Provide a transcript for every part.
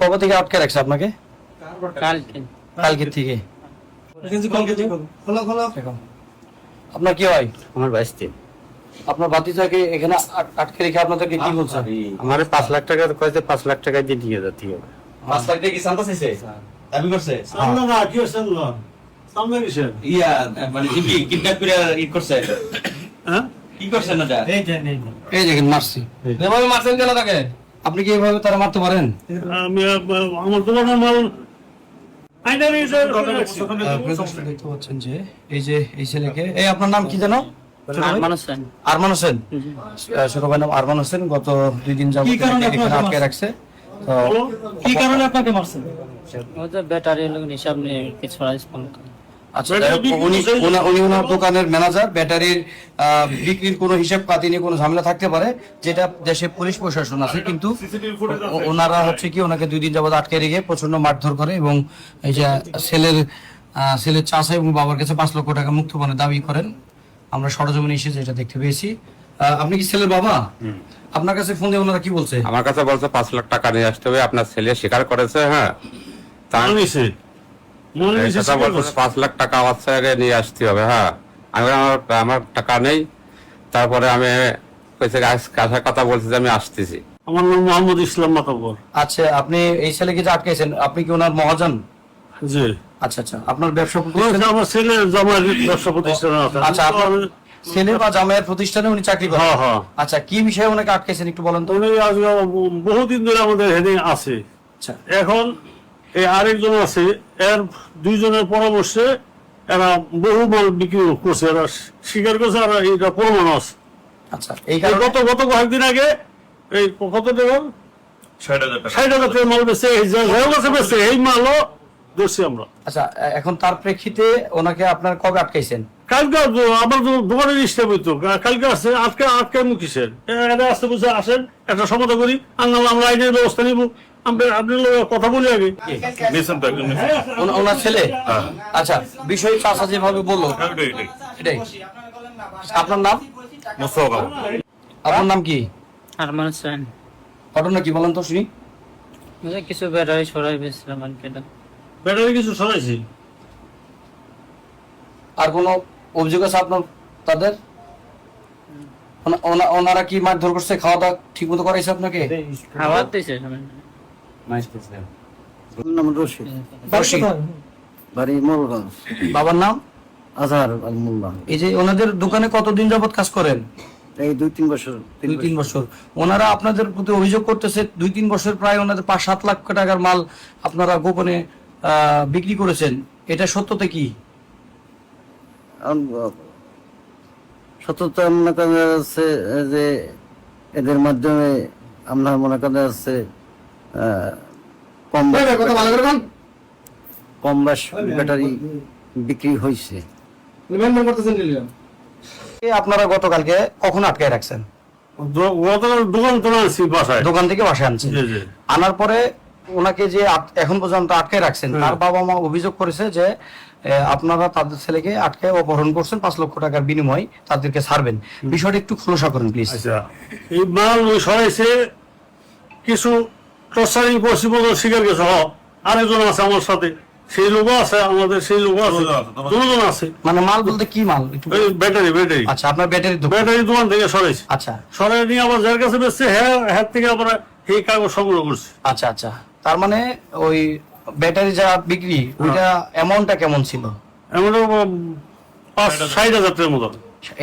কবে থেকে আটকে রাখছে আপনাকে? কালকে থেকে। দেখো। আপনার কি হয়? আমার বাইশটি। আপনার ভাতিজাকে এখানে আটকে রেখে আপনাদেরকে কি বলছে? আমার 5 লাখ টাকা কয়েছে, 5 লাখ টাকা দিয়ে নিয়ে যেতে হবে। 5 লাখ টাকা কি সামনে চাইছে? দাবি করছে? সামনে না, কি হচ্ছে না? সামনে কিসে? ইয়া মানে জিপি কিডন্যাপ করে করছে। হ্যাঁ? কি করছেন না? এই দেখেন মারছি। এভাবে মারছেন কেন তাকে? আপনি কি এভাবে তারা মারতে পারেন? আমি আমার দোকানের মাল আইনারি দেখতে পাচ্ছেন যে এই যে এই ছেলেকে, এই আপনার নাম কি জানো? আরমান হোসেন। ছোট ভাই নাম আরমান হোসেন। গত 2 দিন যাবত এখানে আটকে রাখছে। তো কি কারণে আপনাকে মারছেন? ব্যাটারি হিসাব নিয়ে কিছু আচ্ছা, উনি ওনার দোকানের ম্যানেজার। ব্যাটারির বিক্রির কোনো হিসাব পাতি নিয়ে কোনো ঝামেলা থাকতে পারে, যেটা দেশে পুলিশ প্রশাসন আছে, কিন্তু ওনারা হচ্ছে কি ওনাকে 2 দিন যাবত আটকে রেখে প্রচন্ড মারধর করে এবং এই যে ছেলের চাচা এবং বাবার কাছে 5 লক্ষ টাকা মুক্তিপণের দাবি করেন। আমরা সরজমিনে এসে যেটা দেখতে পেয়েছি। আপনি কি ছেলের বাবা? আপনার কাছে ফোন দিয়ে ওনারা কি বলছে? আমার কাছে বলছে 5 লাখ টাকা নিয়ে আসতে হবে, আপনার ছেলে স্বীকার করেছে। হ্যাঁ, তার কথা বলছে 5 লাখ টাকা আমার ছেলে নিয়ে আসতে হবে। হ্যাঁ, আমার টাকা নেই। তারপরে আমি কথা বলছি যে আমি আসতেছি। আমার নাম মোহাম্মদ ইসলাম মাতাব্বর। আচ্ছা, আপনি এই ছেলেকে যে আটকেছেন, আপনি কি ওনার মহাজন? জি। আচ্ছা আচ্ছা, আপনার ব্যবসা প্রতিষ্ঠান? আমার ছেলে জামাই ব্যবসা প্রতিষ্ঠান আছে। আচ্ছা, আপনার ছেলে বা জামাইয়ের প্রতিষ্ঠানে উনি চাকরি করেন? হ্যাঁ হ্যাঁ। আচ্ছা, কি বিষয়ে ওনাকে আটকেছেন একটু বলেন তো। উনি আজকে বহুদিন ধরে আমাদের হেডে আছে। আচ্ছা, এখন এই আরেকজন আছে, এর 2 জনের পরামর্শে এরা বহু মাল বিক্রি করছে, এরা স্বীকার করছে, আর এটা প্রমাণ আছে। আচ্ছা, এই কারণে গত কয়েকদিন আগে এই কত টাকা 60,000 টাকা মাল বেচে, এই মালও ধরছি আমরা। আচ্ছা, এখন তার প্রেক্ষিতে ওনাকে আপনার কবে আটকাইছেন? কালকে আমার দোকানের স্টাফ হইতো, কালকে আসছে, আটকে কিসের এটা আসতে বুঝে আসেন, একটা সমাধান করি, আমরা আইনের ব্যবস্থা নিব। আপনি কথা বলি আগে। ওনার ছেলে? আচ্ছা, বিষয় চাচা যেভাবে বললো এটাই। আপনার নাম? আপনার নাম কি? আরমান হোসেন। ঘটনা কি বলেন তো শুনি। কিছু ব্যাটারি সরাই পেয়েছিলাম আর কি। ব্যাটারি কিছু সরাইছি। আর কোনো অভিযোগ আছে আপনার তাদের? ওনারা কি মারধর করছে? খাওয়া দাওয়া ঠিক মতো করাইছে আপনাকে? খাবার দিয়েছে বাবার নাম? আজহার আল মোল্লা। এই যে ওনাদের দোকানে কতদিন যাবত কাজ করেন? এই 2-3 বছর। 2-3 বছর। ওনারা আপনাদের প্রতি অভিযোগ করতেছে 2-3 বছর প্রায় ওনাদের 5-7 লাখ টাকার মাল আপনারা গোপনে বিক্রি করেছেন। এটা সত্যতে কি? সত্যতা মনে করা যাচ্ছে যে এদের মাধ্যমে আমরা মনে করা যাচ্ছে কম বাস ব্যাটারি বিক্রি হয়েছে। আপনারা গতকালকে কখন আটকায় রাখছেন? দোকান থেকে বাসায় আনছেন। আনার পরে ওনাকে যে এখন পর্যন্ত আটকায় রাখছেন, তার বাবা মা অভিযোগ করেছে যে আপনারা তাদের ছেলেকে আটকে অপহরণ করছেন, 5 লক্ষ টাকার বিনিময়ে তাদেরকে ছাড়বেন। বিষয়টা একটু খোলাসা করেন প্লিজ। এই মাল সরাইছে কিছু টর্চারিং পসিবল স্বীকার গেছে। আরেকজন আছে আমার সাথে, সেই লোক আছে, আমাদের সেই লোক আছে, 2 জন আছে। মানে মাল বলতে কি মাল? ব্যাটারি। আচ্ছা, আপনার ব্যাটারি দোকান থেকে সরাইছে। আচ্ছা, সরাই নিয়ে আবার যার কাছে বেচছে, হ্যাঁ থেকে আমরা এই কাগজ সংগ্রহ করছি। আচ্ছা আচ্ছা, তার মানে ওই ব্যাটারি যা বিক্রি, ওইটা অ্যামাউন্টটা কেমন ছিল? এমন 60,000 টাকার মতো।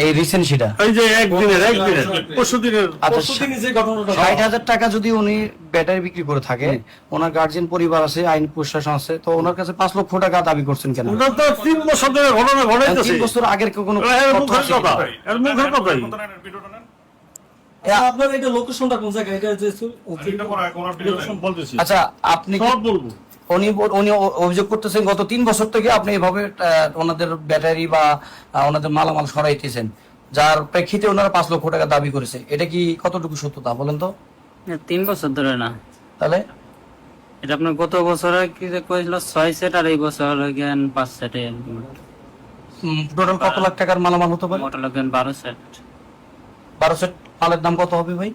এই রিসেন্ট সেটা এই যে একদিনের পরশু দিনের। আচ্ছা, 60,000 টাকা যদি উনি ব্যাটারি বিক্রি করে থাকে, ওনার গার্জিয়ান পরিবার আছে, আইন প্রশাসন আছে, তো ওনার কাছে 5 লক্ষ টাকা দাবি করছেন কেন? ওটা তো 3 বছর ধরে ঘটনা ঘটাইতেছে। 3 বছর আগের কোনো মুখের কথা, এর মুখের কথাই। আপনার এটা লোকেশনটা কোন জায়গায়? এটা যে বলতেছি। আচ্ছা, আপনি সব বলবো। উনি অভিযোগ করতেছেন গত 3 বছর থেকে আপনি এভাবে ওনাদের ব্যাটারি বা ওনাদের মালামাল সরাইতেছেন, যার প্রেক্ষিতে ওনারা 5 লক্ষ টাকা দাবি করেছে। এটা কি কতটুকু সত্যতা বলেন তো? 3 বছর ধরে না, তাহলে এটা আপনার গত বছরে কি করেছিল 6 সেট, আর এই বছর হলো 5 সেটে। টোটাল কত লাখ টাকার মালামাল হতে পারে? মোটা 12 সেট। 12 সেট মালের দাম কত হবে ভাই?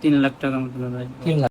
3 লাখ টাকা মতো। 3 লাখ।